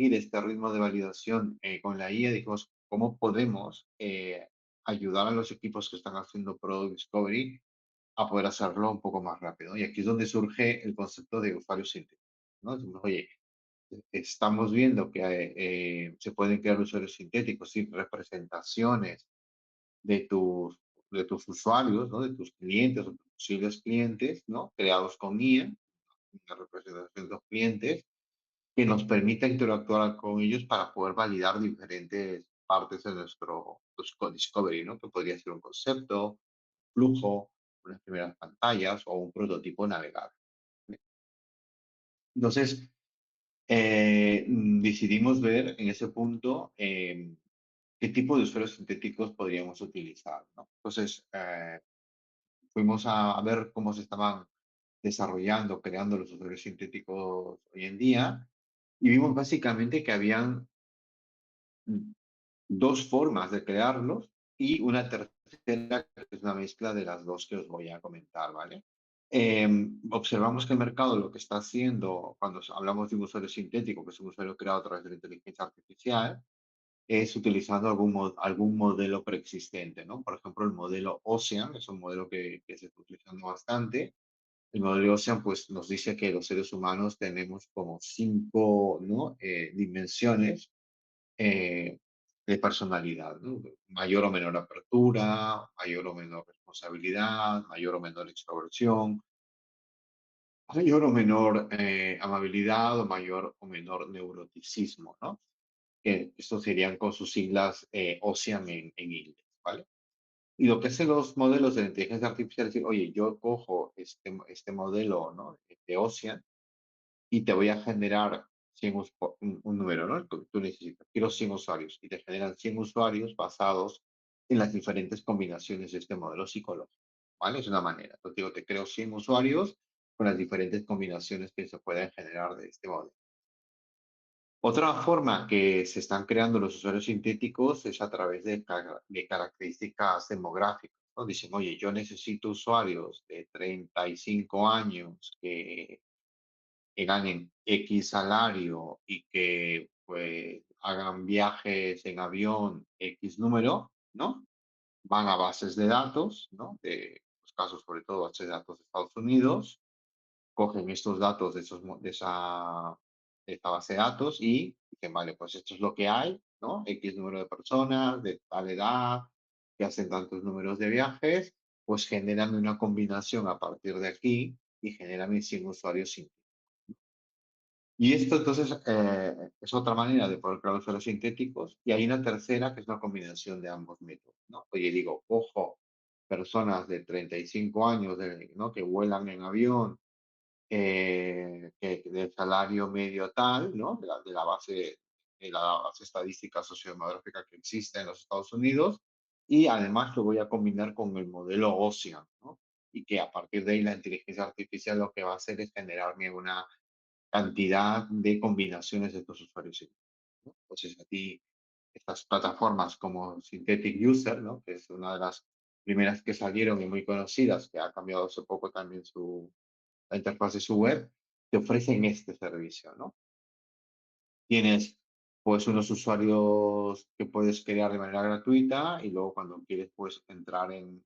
seguir este ritmo de validación con la IA, dijimos, ¿cómo podemos ayudar a los equipos que están haciendo Product Discovery a poder hacerlo un poco más rápido? Y aquí es donde surge el concepto de usuario sintético, ¿no? Decimos, oye, estamos viendo que se pueden crear usuarios sintéticos y representaciones de tus, de tus usuarios, ¿no? De tus clientes o tus posibles clientes, ¿no? Creados con IA, una representación de los clientes que nos permita interactuar con ellos para poder validar diferentes partes de nuestro discovery, ¿no? Que podría ser un concepto, flujo, unas primeras pantallas o un prototipo navegable. Entonces, decidimos ver en ese punto qué tipo de usuarios sintéticos podríamos utilizar, ¿no? Entonces, fuimos a ver cómo se estaban desarrollando, creando los usuarios sintéticos hoy en día y vimos básicamente que habían dos formas de crearlos y una tercera que es una mezcla de las dos que os voy a comentar, ¿vale? Observamos que el mercado lo que está haciendo cuando hablamos de un usuario sintético, que es un usuario creado a través de la inteligencia artificial, es utilizando algún modelo preexistente, ¿no? Por ejemplo, el modelo Ocean es un modelo que se está utilizando bastante. El modelo Ocean pues, nos dice que los seres humanos tenemos como cinco, ¿no? Dimensiones eh, de personalidad, ¿no? Mayor o menor apertura, mayor o menor responsabilidad, mayor o menor extroversión, mayor o menor amabilidad o mayor o menor neuroticismo, ¿no? Que estos serían con sus siglas OCEAN en inglés, ¿vale? Y lo que hacen los modelos de la inteligencia artificial es decir, oye, yo cojo este modelo, ¿no? De OCEAN y te voy a generar 100 un número, ¿no? El que tú necesitas. Quiero 100 usuarios y te generan 100 usuarios basados en las diferentes combinaciones de este modelo psicológico, ¿vale? Es una manera. Entonces digo, te creo 100 usuarios con las diferentes combinaciones que se pueden generar de este modelo. Otra forma que se están creando los usuarios sintéticos es a través de características demográficas, ¿no? Dicen, oye, yo necesito usuarios de 35 años que ganen X salario y que pues hagan viajes en avión X número, ¿no? Van a bases de datos, ¿no? De los casos, sobre todo, bases de datos de Estados Unidos, cogen estos datos de esta base de datos y dicen, vale, pues esto es lo que hay, ¿no? X número de personas de tal edad que hacen tantos números de viajes, pues generan una combinación a partir de aquí y generan 100 usuarios. Y esto entonces es otra manera de poder crear usuarios sintéticos. Y hay una tercera que es una combinación de ambos métodos, ¿no? Oye, digo, ojo, personas de 35 años, ¿no? Que vuelan en avión, que del salario medio tal, ¿no? De la base estadística sociodemográfica que existe en los Estados Unidos. Y además lo voy a combinar con el modelo Ocean, ¿no? Y que a partir de ahí la inteligencia artificial lo que va a hacer es generarme una cantidad de combinaciones de estos usuarios sintéticos, ¿no? Entonces, a ti, estas plataformas como Synthetic User, ¿no? Que es una de las primeras que salieron y muy conocidas, que ha cambiado hace poco también la interfaz de su web, te ofrecen este servicio, ¿no? Tienes pues unos usuarios que puedes crear de manera gratuita y luego cuando quieres pues entrar en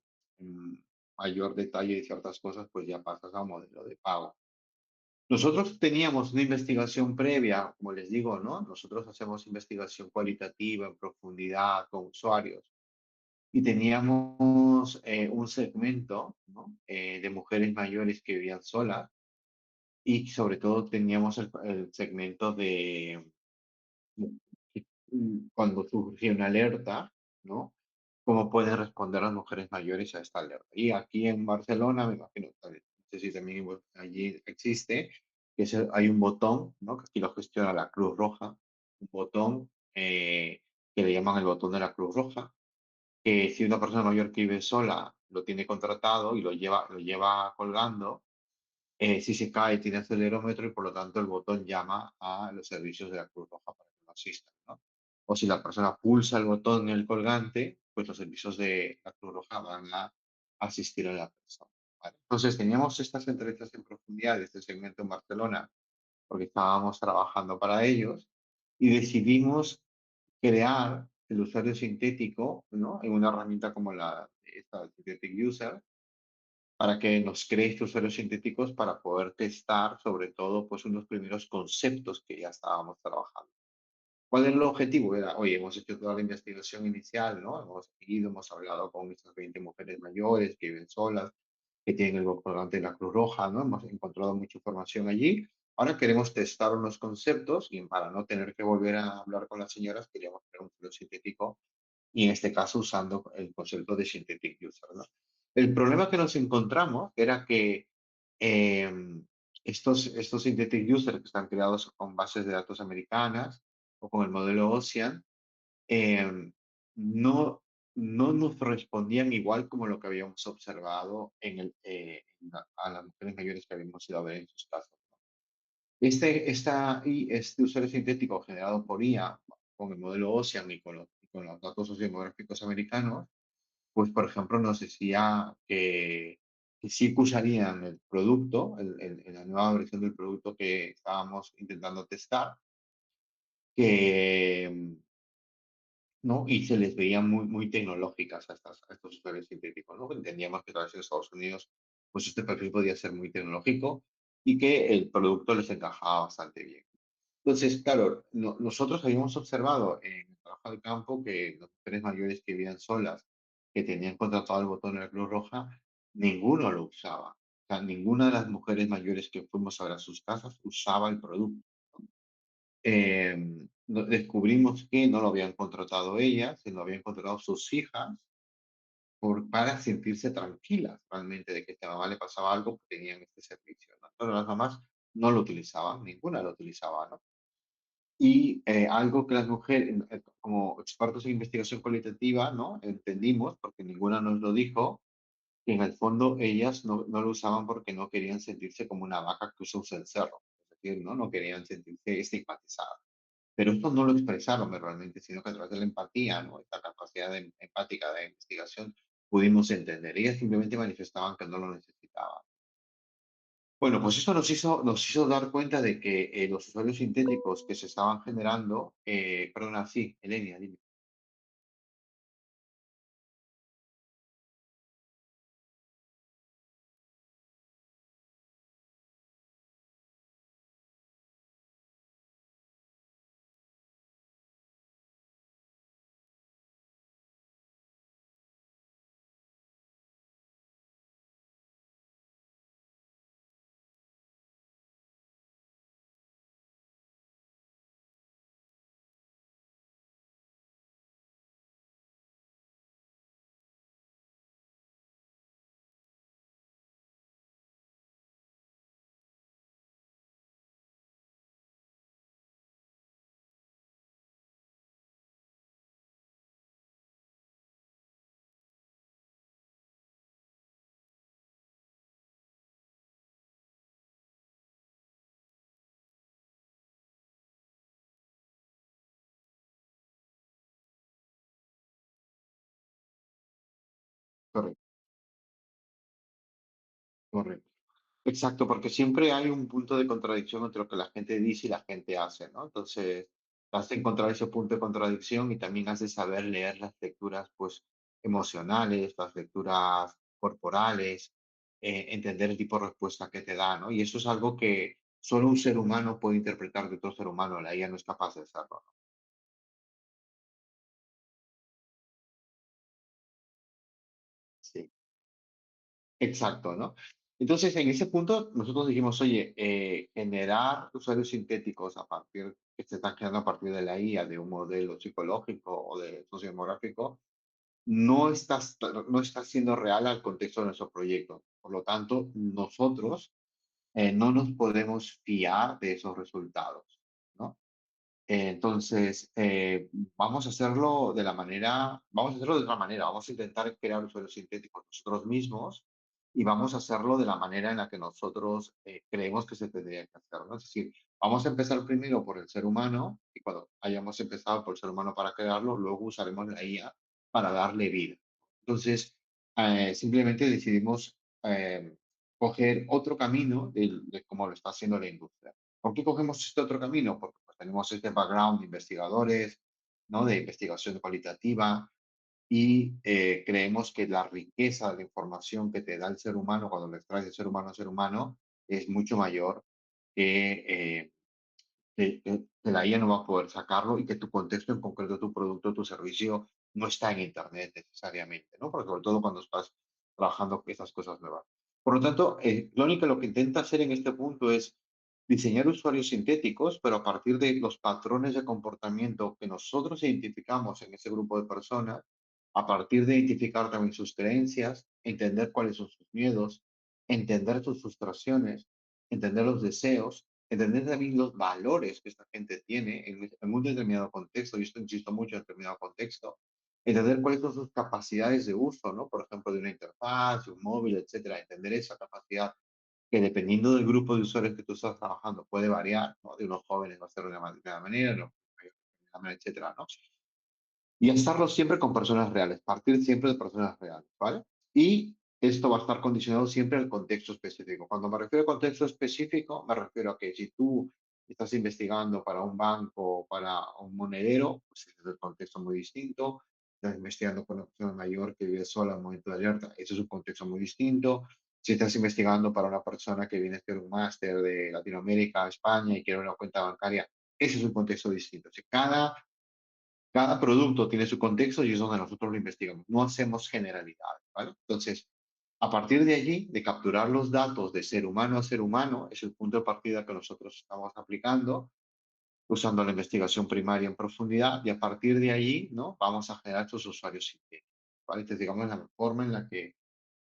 mayor detalle de ciertas cosas, pues ya pasas a un modelo de pago. Nosotros teníamos una investigación previa, como les digo, ¿no? Nosotros hacemos investigación cualitativa en profundidad con usuarios y teníamos un segmento, ¿no? De mujeres mayores que vivían solas y sobre todo teníamos el segmento de cuando surge una alerta, ¿no? ¿Cómo pueden responder las mujeres mayores a esta alerta? Y aquí en Barcelona, me imagino, no sé si también allí existe, hay un botón, ¿no? Que aquí lo gestiona la Cruz Roja, un botón que le llaman el botón de la Cruz Roja, que si una persona mayor que vive sola lo tiene contratado y lo lleva colgando, si se cae tiene acelerómetro y por lo tanto el botón llama a los servicios de la Cruz Roja para que lo asistan, ¿no? O si la persona pulsa el botón en el colgante, pues los servicios de la Cruz Roja van a asistir a la persona, ¿vale? Entonces teníamos estas entrevistas en profundidad de este segmento en Barcelona porque estábamos trabajando para ellos y decidimos crear el usuario sintético, ¿no? En una herramienta como esta Synthetic User, para que nos cree estos usuarios sintéticos para poder testar, sobre todo, pues unos primeros conceptos que ya estábamos trabajando. ¿Cuál era el objetivo? Era, oye, hemos hecho toda la investigación inicial, ¿no? Hemos ido, hemos hablado con estas 20 mujeres mayores que viven solas, que tienen el colgante de la Cruz Roja, ¿no? Hemos encontrado mucha información allí. Ahora queremos testar unos conceptos y para no tener que volver a hablar con las señoras, queríamos crear un flujo sintético y en este caso usando el concepto de synthetic user, ¿no? El problema que nos encontramos era que estos synthetic users que están creados con bases de datos americanas o con el modelo Ocean, em, no, no nos respondían igual como lo que habíamos observado a las mujeres mayores que habíamos ido a ver en sus casos. Este usuario sintético generado por IA con el modelo Ocean y con los datos sociodemográficos americanos, pues, por ejemplo, nos decía que sí que usarían el producto, la nueva versión del producto que estábamos intentando testar, que, ¿no? Y se les veía muy, muy tecnológicas a estos usuarios sintéticos, ¿no? Entendíamos que tal vez en Estados Unidos, pues este perfil podía ser muy tecnológico y que el producto les encajaba bastante bien. Entonces, claro, nosotros habíamos observado en el trabajo de campo que las mujeres mayores que vivían solas, que tenían contratado el botón de la Cruz Roja, ninguno lo usaba. O sea, ninguna de las mujeres mayores que fuimos a ver a sus casas usaba el producto. Descubrimos que no lo habían contratado ellas, se lo habían contratado sus hijas para sentirse tranquilas realmente de que a esta mamá le pasaba algo, porque tenían este servicio, ¿no? Pero las mamás no lo utilizaban, ninguna lo utilizaba, ¿no? Y algo que las mujeres, como expertos en investigación cualitativa, ¿no? Entendimos, porque ninguna nos lo dijo, que en el fondo ellas no lo usaban porque no querían sentirse como una vaca que usa un cencerro. Es decir, no querían sentirse estigmatizadas. Pero esto no lo expresaron realmente, sino que a través de la empatía, ¿no? Esta capacidad empática de investigación, pudimos entender. Ellas simplemente manifestaban que no lo necesitaban. Bueno, pues eso nos hizo dar cuenta de que los usuarios sintéticos que se estaban generando, perdona, sí, Elenia, dime. Correcto, correcto. Exacto, porque siempre hay un punto de contradicción entre lo que la gente dice y la gente hace, ¿no? Entonces, has de encontrar ese punto de contradicción y también has de saber leer las lecturas, pues, emocionales, las lecturas corporales, entender el tipo de respuesta que te da, ¿no? Y eso es algo que solo un ser humano puede interpretar de otro ser humano, la IA no es capaz de hacerlo, ¿no? Sí. Exacto, ¿no? Entonces, en ese punto, nosotros dijimos, oye, generar usuarios sintéticos que se están creando a partir de la IA, de un modelo psicológico o de sociodemográfico, no está siendo real al contexto de nuestro proyecto. Por lo tanto, nosotros no nos podemos fiar de esos resultados, ¿no? Entonces, vamos a hacerlo de otra manera, vamos a intentar crear usuarios sintéticos nosotros mismos y vamos a hacerlo de la manera en la que nosotros creemos que se tendría que hacer, ¿no? Es decir, vamos a empezar primero por el ser humano y cuando hayamos empezado por el ser humano para crearlo, luego usaremos la IA para darle vida. Entonces, simplemente decidimos coger otro camino de cómo lo está haciendo la industria. ¿Por qué cogemos este otro camino? tenemos este background de investigadores, ¿no? De investigación cualitativa y creemos que la riqueza de la información que te da el ser humano cuando lo extraes de ser humano a ser humano es mucho mayor que que la IA no va a poder sacarlo y que tu contexto en concreto, tu producto, tu servicio, no está en Internet necesariamente, ¿no? Porque sobre todo cuando estás trabajando con esas cosas nuevas. Por lo tanto, Clónica lo que intenta hacer en este punto es diseñar usuarios sintéticos, pero a partir de los patrones de comportamiento que nosotros identificamos en ese grupo de personas, a partir de identificar también sus creencias, entender cuáles son sus miedos, entender sus frustraciones, entender los deseos, entender también los valores que esta gente tiene en un determinado contexto, y esto insisto mucho en determinado contexto, entender cuáles son sus capacidades de uso, ¿no? Por ejemplo, de una interfaz, de un móvil, etcétera, entender esa capacidad que dependiendo del grupo de usuarios que tú estás trabajando puede variar, ¿no? De unos jóvenes va a ser de una manera, de unos mayores de otra manera, etcétera, ¿no? Y estarlo siempre con personas reales, partir siempre de personas reales, ¿vale? Y esto va a estar condicionado siempre al contexto específico. Cuando me refiero a contexto específico, me refiero a que si tú estás investigando para un banco o para un monedero, pues ese es el contexto muy distinto. Estás investigando con una persona mayor que vive sola en un momento de alerta, ese es un contexto muy distinto. Si estás investigando para una persona que viene a hacer un máster de Latinoamérica a España y quiere una cuenta bancaria, ese es un contexto distinto. Si cada producto tiene su contexto y es donde nosotros lo investigamos. No hacemos generalidades, ¿vale? Entonces, a partir de allí, de capturar los datos de ser humano a ser humano, es el punto de partida que nosotros estamos aplicando, usando la investigación primaria en profundidad, y a partir de allí, ¿no? Vamos a generar estos usuarios sintéticos, ¿vale? Entonces, digamos, la forma en la que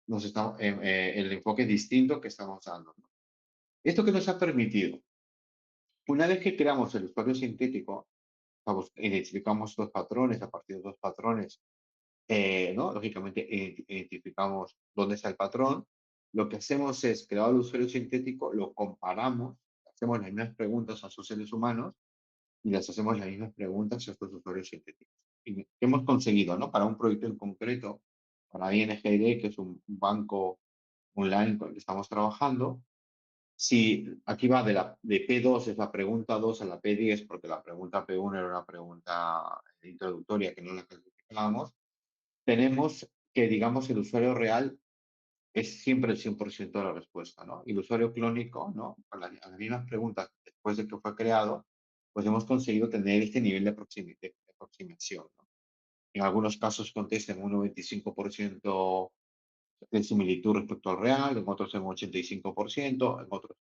nos estamos, el enfoque distinto que estamos dando, ¿no? Esto que nos ha permitido, una vez que creamos el usuario sintético, identificamos dos patrones, a partir de dos patrones ¿no? Lógicamente, identificamos dónde está el patrón. Lo que hacemos es crear el usuario sintético, lo comparamos, hacemos las mismas preguntas a sus seres humanos y les hacemos las mismas preguntas a estos usuarios sintéticos. Y ¿qué hemos conseguido, no? Para un proyecto en concreto, para INGD, que es un banco online con el que estamos trabajando, si aquí va de P2 es la pregunta 2 a la P10, porque la pregunta P1 era una pregunta introductoria que no la clasificábamos, tenemos que, digamos, el usuario real es siempre el 100% de la respuesta, ¿no? Y el usuario clónico, ¿no? A las mismas preguntas después de que fue creado, pues hemos conseguido tener este nivel de aproximación, ¿no? En algunos casos contestan un 95% de similitud respecto al real, en otros en un 85%, en otros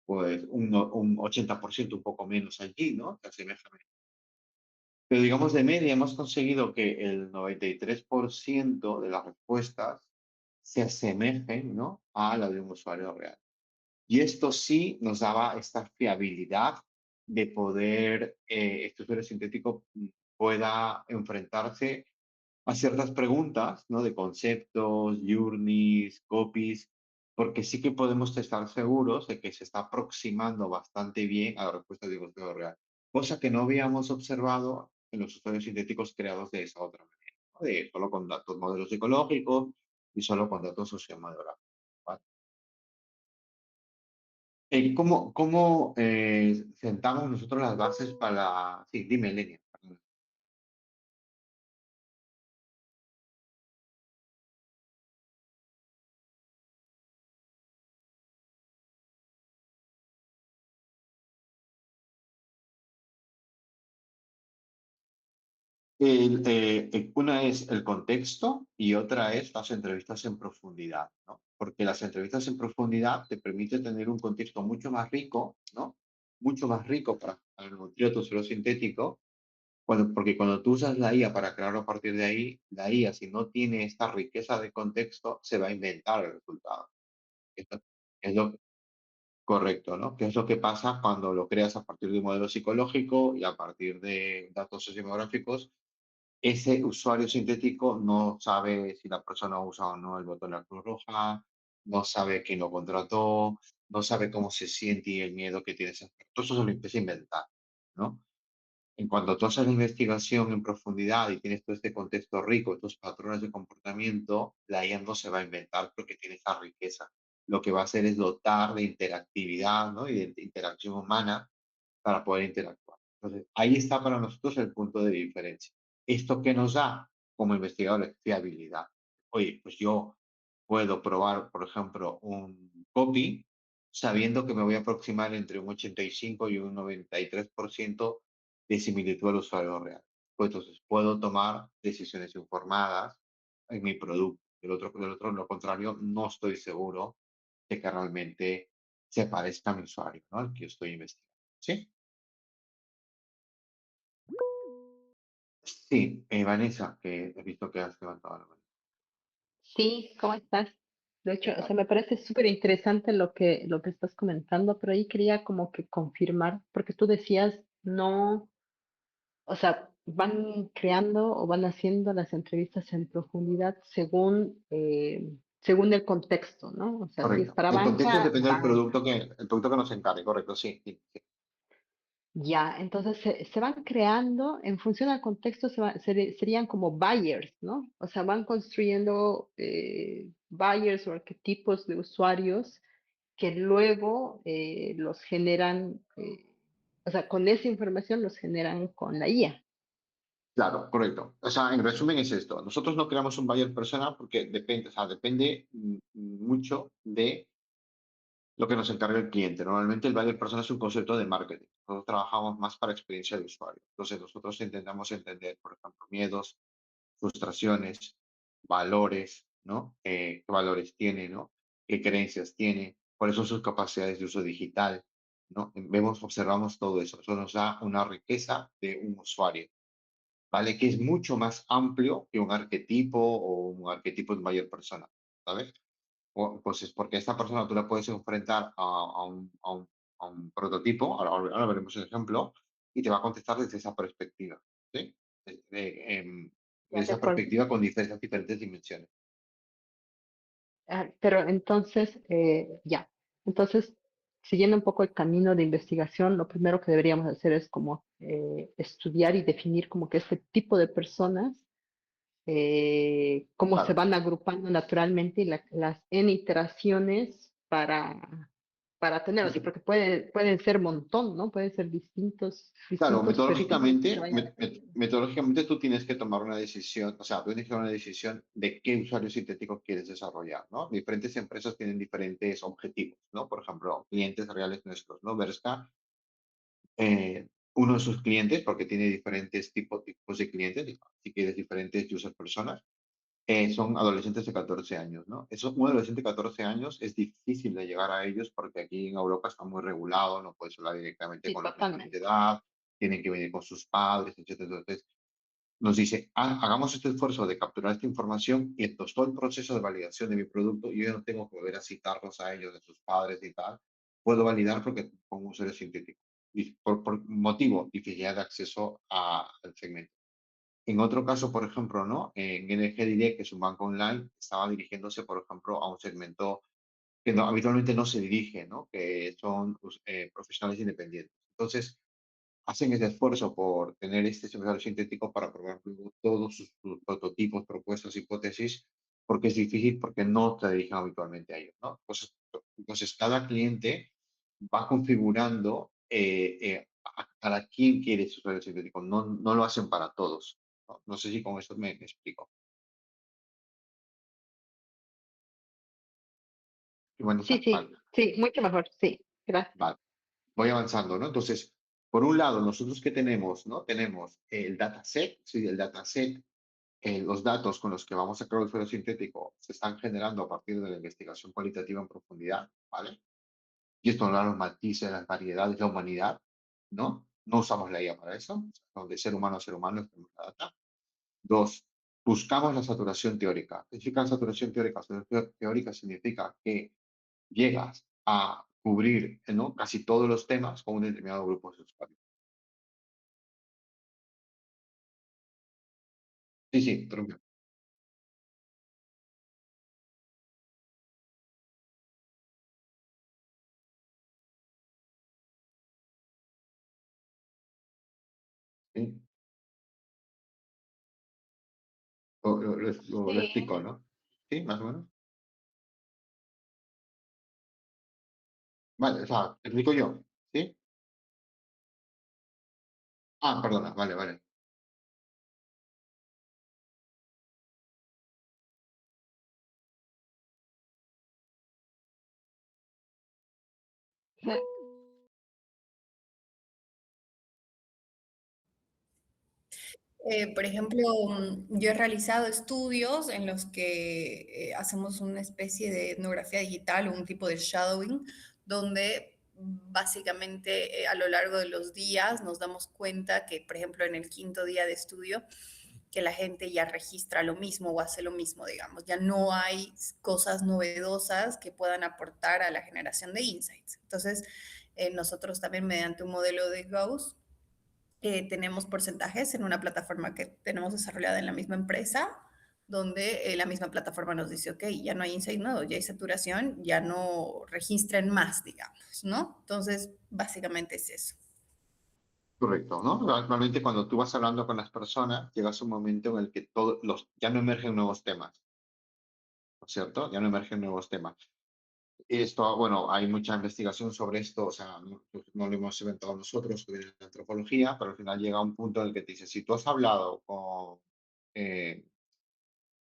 pues un 80%, un poco menos allí, ¿no? Se asemeja. Pero digamos, de media hemos conseguido que el 93% de las respuestas se asemejen, ¿no? A la de un usuario real. Y esto sí nos daba esta fiabilidad de poder, este usuario sintético pueda enfrentarse a ciertas preguntas, ¿no? De conceptos, journeys, copies, porque sí que podemos estar seguros de que se está aproximando bastante bien a la respuesta de un usuario real, cosa que no habíamos observado en los usuarios sintéticos creados de esa otra manera, ¿no? De solo con datos modelos psicológicos y solo con datos sociodemográficos. ¿Vale? ¿Cómo sentamos nosotros las bases para... Sí, dime, Lenia. Una es el contexto y otra es las entrevistas en profundidad, ¿no? Porque las entrevistas en profundidad te permiten tener un contexto mucho más rico, ¿no? Mucho más rico para nutrir tu suelo sintético, porque cuando tú usas la IA para crearlo a partir de ahí, la IA, si no tiene esta riqueza de contexto, se va a inventar el resultado. Esto es lo correcto, ¿no? ¿Qué es lo que pasa cuando lo creas a partir de un modelo psicológico y a partir de datos sociodemográficos? Ese usuario sintético no sabe si la persona usa o no el botón de la Cruz Roja, no sabe quién lo contrató, no sabe cómo se siente y el miedo que tiene ese aspecto. Todo eso se lo empieza a inventar, ¿no? En cuanto tú haces la investigación en profundidad y tienes todo este contexto rico, estos patrones de comportamiento, la IA no se va a inventar porque tiene esa riqueza. Lo que va a hacer es dotar de interactividad, ¿no? Y de interacción humana para poder interactuar. Entonces, ahí está para nosotros el punto de diferencia. ¿Esto qué nos da como investigadores? Fiabilidad. Oye, pues yo puedo probar, por ejemplo, un copy sabiendo que me voy a aproximar entre un 85 y un 93% de similitud al usuario real. Pues entonces puedo tomar decisiones informadas en mi producto. Del otro, lo contrario, no estoy seguro de que realmente se parezca a mi usuario, ¿no? Al que yo estoy investigando. ¿Sí? Sí, Vanessa, que he visto que has levantado la mano. Sí, ¿cómo estás? De hecho, ¿Qué o sea, tal? me parece súper interesante lo que estás comentando, pero ahí quería como que confirmar, porque tú decías, no, o sea, van creando o van haciendo las entrevistas en profundidad según el contexto, ¿no? O sea, si es Correcto. para El contexto banca, depende del van. producto que nos encargue, correcto, sí, sí, sí. Ya, entonces se van creando, en función al contexto, serían como buyers, ¿no? O sea, van construyendo buyers o arquetipos de usuarios que luego los generan, o sea, con esa información los generan con la IA. Claro, correcto. O sea, en resumen es esto. Nosotros no creamos un buyer persona porque depende, o sea, depende mucho de lo que nos encarga el cliente. Normalmente el buyer persona es un concepto de marketing. Nosotros trabajamos más para experiencia de usuario. Entonces nosotros intentamos entender, por ejemplo, miedos, frustraciones, valores, ¿no? ¿Qué valores tiene, ¿no? ¿Qué creencias tiene? ¿Cuáles son sus capacidades de uso digital? ¿No? Vemos, observamos todo eso. Eso nos da una riqueza de un usuario, ¿vale? Que es mucho más amplio que un arquetipo o un arquetipo de mayor persona, ¿sabes? Pues es porque esta persona tú la puedes enfrentar a un prototipo, ahora veremos el ejemplo, y te va a contestar desde esa perspectiva, ¿sí? De Ya, de esa acuerdo. perspectiva con diferentes dimensiones. Ah, pero entonces, ya, entonces, siguiendo un poco el camino de investigación, lo primero que deberíamos hacer es como estudiar y definir como que este tipo de personas, cómo se Claro. van agrupando naturalmente y las N iteraciones para tener, así, porque pueden ser montón, ¿no? Pueden ser Claro, distintos perfiles que se metodológicamente, vayan aprendiendo. metodológicamente tú tienes que tomar una decisión, o sea, tú tienes que tomar una decisión de qué usuario sintético quieres desarrollar, ¿no? Diferentes empresas tienen diferentes objetivos, ¿no? Por ejemplo, clientes reales nuestros, ¿no? Berska, uno de sus clientes, porque tiene diferentes tipos de clientes, si quieres diferentes user personas, son adolescentes de 14 años, ¿no? Un adolescente de 14 años es difícil de llegar a ellos porque aquí en Europa está muy regulado, no puedes hablar directamente Sí, con los menores de totalmente. edad, tienen que venir con sus padres, etcétera. Entonces, nos dice, hagamos este esfuerzo de capturar esta información y entonces todo el proceso de validación de mi producto, yo ya no tengo que volver a citarlos a ellos, de sus padres y tal, puedo validar porque pongo un usuario sintético. Y por motivo, dificultad de acceso al segmento. En otro caso, por ejemplo, ¿no? En NG Direct, que es un banco online, estaba dirigiéndose, por ejemplo, a un segmento que habitualmente no se dirige, ¿no? Que son pues, profesionales independientes. Entonces, hacen ese esfuerzo por tener este simulacro sintético para probar luego todos sus prototipos, propuestas, hipótesis, porque es difícil, porque no se dirigen habitualmente a ellos, ¿no? Entonces cada cliente va configurando para quién quiere su usuario sintético, no lo hacen para todos. No sé si con eso me explico. ¿Y Sí, Vanessa? Vale, sí, sí, mucho mejor, sí, gracias. vale. Voy avanzando, ¿no? Entonces, por un lado, nosotros qué tenemos, ¿no? Tenemos el dataset, sí, el dataset, los datos con los que vamos a crear el suelo sintético se están generando a partir de la investigación cualitativa en profundidad, ¿vale? Y esto nos da los matices, las variedades, la humanidad, ¿no? No usamos la IA para eso, de ser humano a ser humano tenemos la data. Dos, buscamos la saturación teórica. ¿Qué significa la saturación teórica? Saturación teórica significa que llegas a cubrir, ¿no? Casi todos los temas con un determinado grupo de usuarios. Sí, sí, interrumpe. Sí, lo Sí, explico, ¿no? Sí, más o menos. Vale, o sea, te explico yo, ¿sí? Perdona, vale, vale. Sí. Por ejemplo, yo he realizado estudios en los que hacemos una especie de etnografía digital o un tipo de shadowing, donde básicamente a lo largo de los días nos damos cuenta que, por ejemplo, en el quinto día de estudio, que la gente ya registra lo mismo o hace lo mismo, digamos. Ya no hay cosas novedosas que puedan aportar a la generación de insights. Entonces, nosotros también mediante un modelo de Gauss tenemos porcentajes en una plataforma que tenemos desarrollada en la misma empresa, donde la misma plataforma nos dice, ok, ya no hay insight nodo, ya hay saturación, ya no registren más, digamos, ¿no? Entonces, básicamente es eso. Correcto, ¿no? Normalmente cuando tú vas hablando con las personas, llegas a un momento en el que ya no emergen nuevos temas, ¿no es cierto? Ya no emergen nuevos temas. Esto, bueno, hay mucha investigación sobre esto, o sea, no lo hemos inventado nosotros, que viene de la antropología, pero al final llega un punto en el que te dice, si tú has hablado con, eh,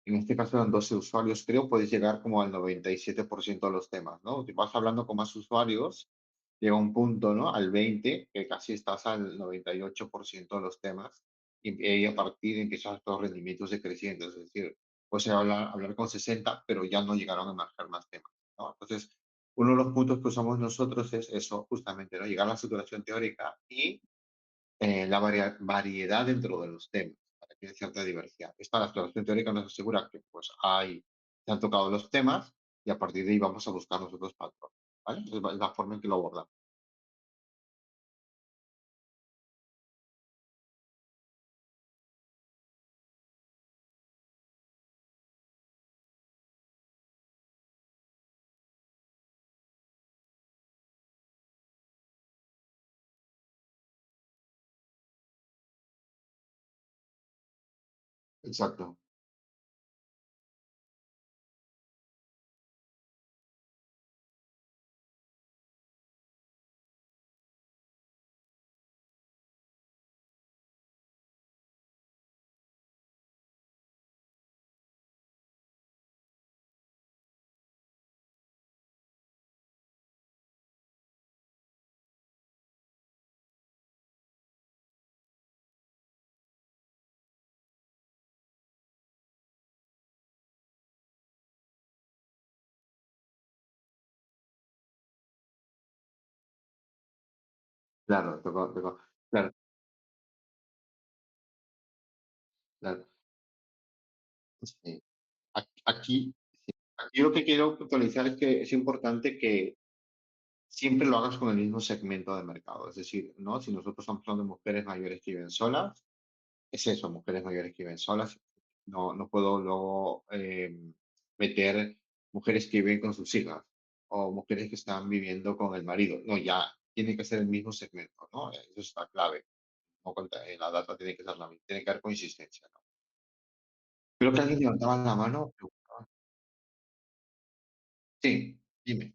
en este caso eran 12 usuarios, creo, puedes llegar como al 97% de los temas, ¿no? Si vas hablando con más usuarios, llega un punto, ¿no? Al 20, que casi estás al 98% de los temas, y a partir empiezan estos rendimientos decrecientes, es decir, pues hablar con 60, pero ya no llegaron a marcar más temas, ¿no? Entonces, uno de los puntos que usamos nosotros es eso, justamente, ¿no? Llegar a la saturación teórica y la variedad dentro de los temas, para que haya cierta diversidad. Esta la exploración teórica nos asegura que pues se han tocado los temas y a partir de ahí vamos a buscar nosotros patrones, ¿vale? Es la forma en que lo abordamos. Exacto. Claro, claro, claro. Sí. Aquí, sí, aquí lo que quiero puntualizar es que es importante que siempre lo hagas con el mismo segmento de mercado. Es decir, ¿no? Si nosotros estamos hablando de mujeres mayores que viven solas, es eso, mujeres mayores que viven solas. No puedo luego meter mujeres que viven con sus hijas o mujeres que están viviendo con el marido. No, ya tiene que ser el mismo segmento, ¿no? Eso está clave. No la data tiene que ser la misma, tiene que haber consistencia, ¿no? Creo que alguien levantaba la mano. Preguntaba. Sí, dime.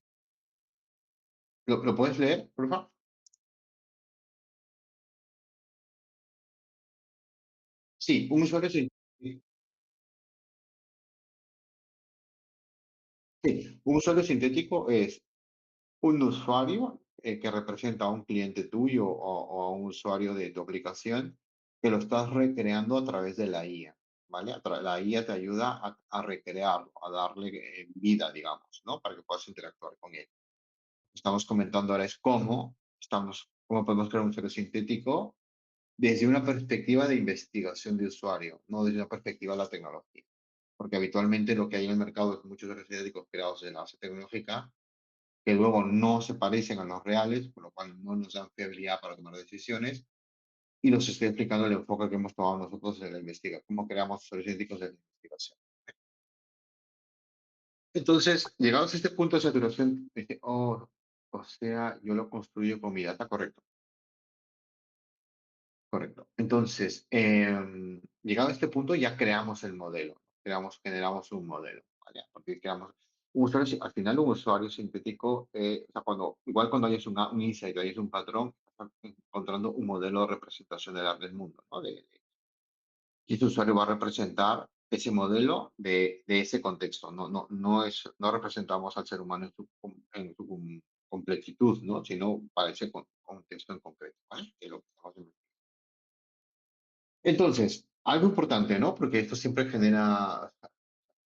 ¿Lo puedes leer, por favor? Sí, un usuario sí, sí, un usuario sintético es un usuario, que representa a un cliente tuyo o a un usuario de tu aplicación, que lo estás recreando a través de la IA, ¿vale? La IA te ayuda a recrearlo, a darle vida, digamos, ¿no? Para que puedas interactuar con él. Estamos comentando ahora es cómo podemos crear un usuario sintético desde una perspectiva de investigación de usuario, no desde una perspectiva de la tecnología. Porque habitualmente lo que hay en el mercado es muchos usuarios sintéticos creados en la base tecnológica que luego no se parecen a los reales, por lo cual no nos dan fiabilidad para tomar decisiones. Y nos estoy explicando el enfoque que hemos tomado nosotros en la investigación, cómo creamos usuarios científicos de la investigación. Entonces, llegados a este punto de saturación, dije, oh, o sea, yo lo construyo con mi data, correcto, correcto. Entonces, llegado a este punto, ya creamos el modelo, generamos un modelo, ¿vale? Porque creamos un usuario, al final un usuario sintético, o sea, igual cuando hayas un insight, hayas un patrón, encontrando un modelo de representación de la del mundo, ¿no? Y ese usuario va a representar ese modelo de ese contexto. No representamos al ser humano en su completitud, ¿no? Sino para ese contexto en concreto, ¿vale? Que es lo que estamos investigando. Entonces, algo importante, ¿no? Porque esto siempre genera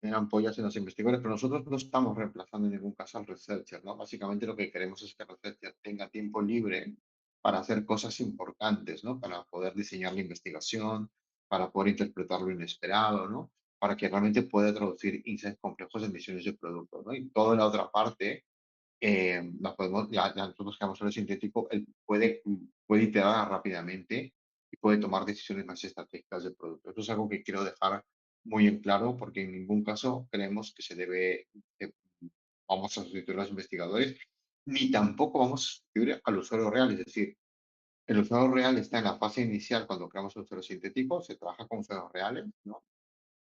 ampollas en los investigadores, pero nosotros no estamos reemplazando en ningún caso al researcher, ¿no? Básicamente lo que queremos es que el researcher tenga tiempo libre para hacer cosas importantes, ¿no? Para poder diseñar la investigación, para poder interpretar lo inesperado, ¿no? Para que realmente pueda traducir insights complejos en decisiones de producto, ¿no? Y toda la otra parte, nosotros que vamos a lo sintético, él puede iterar rápidamente y puede tomar decisiones más estratégicas del producto. Eso es algo que quiero dejar muy en claro porque en ningún caso creemos que eh, vamos a sustituir a los investigadores, ni tampoco vamos a sustituir al usuario real. Es decir, el usuario real está en la fase inicial cuando creamos el usuario sintético, se trabaja con usuarios reales, ¿no?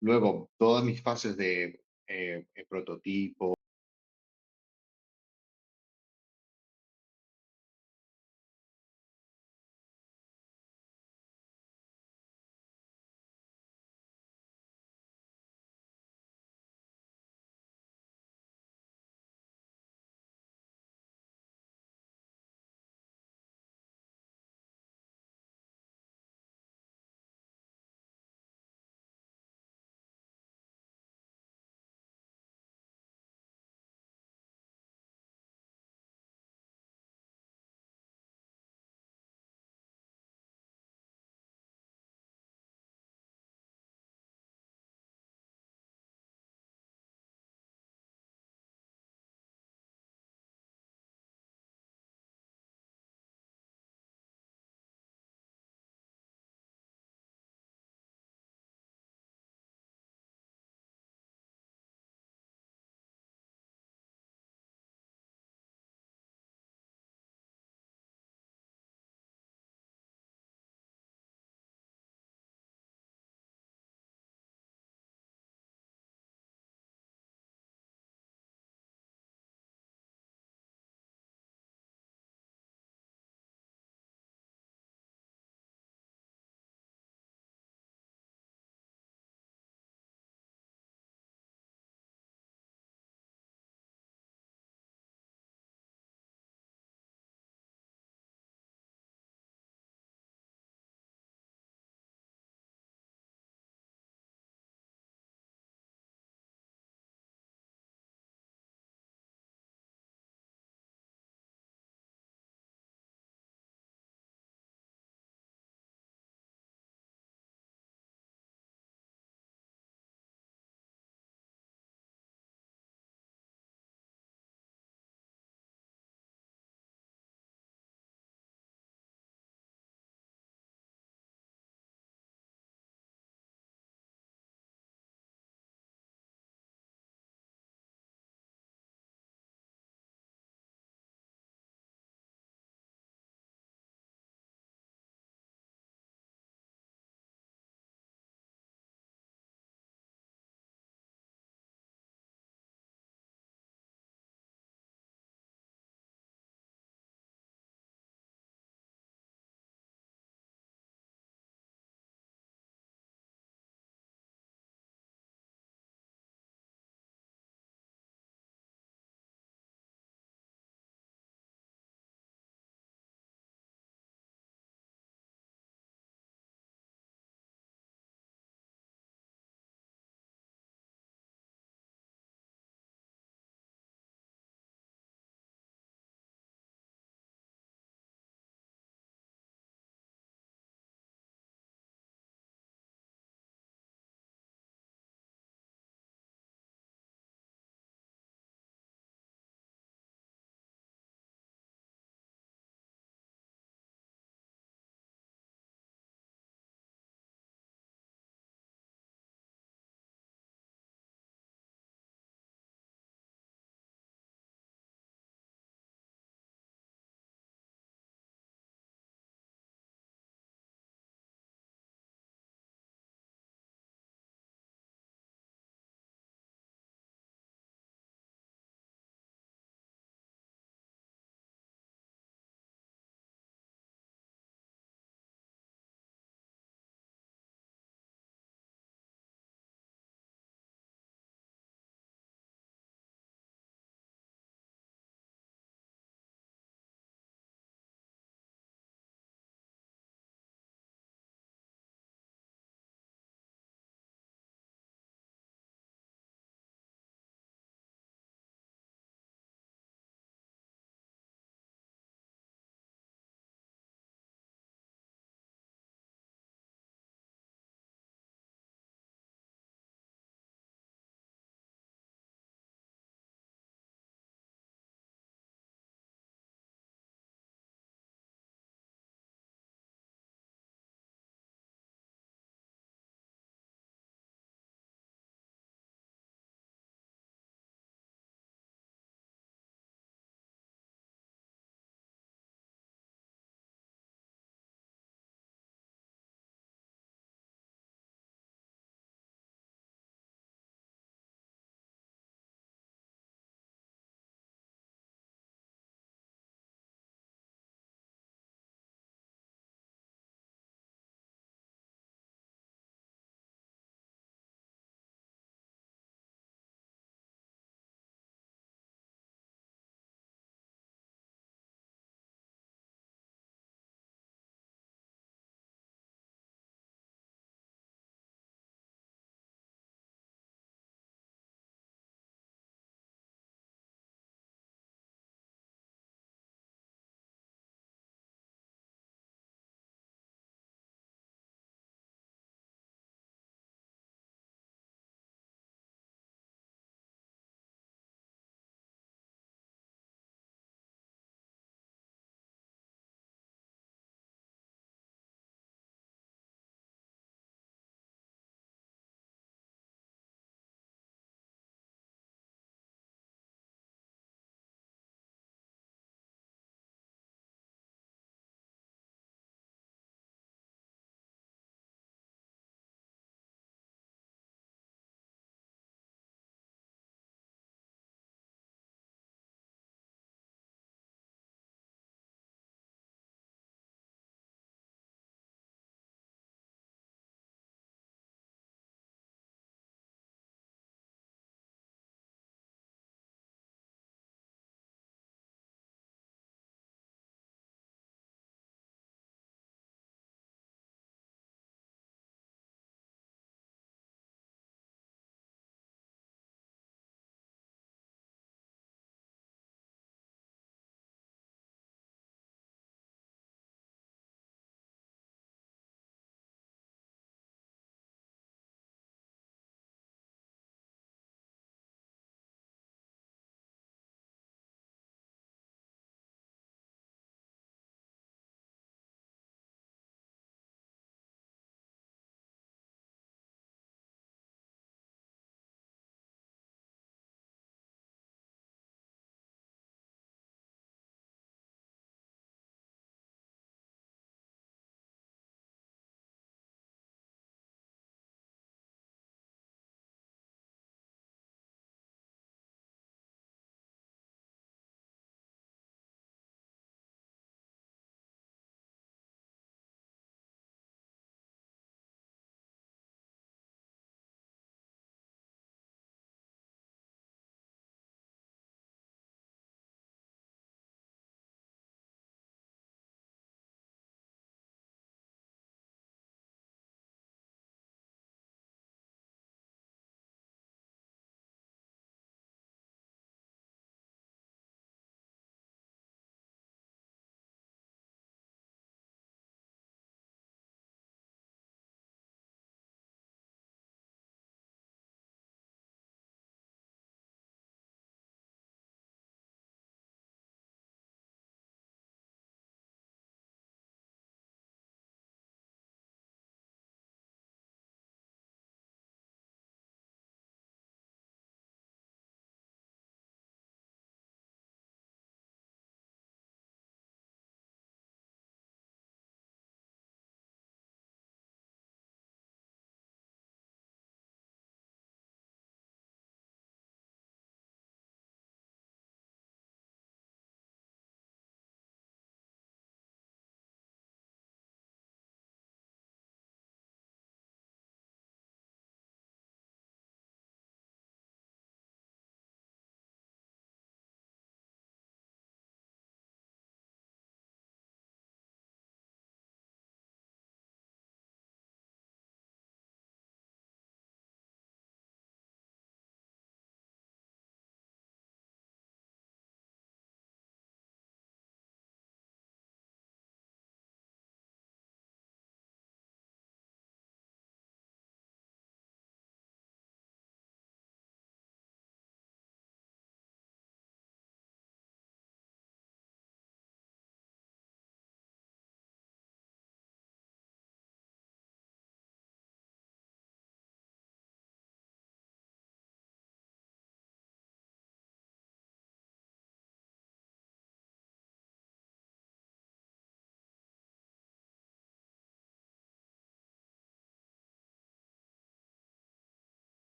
Luego, todas mis fases de prototipo,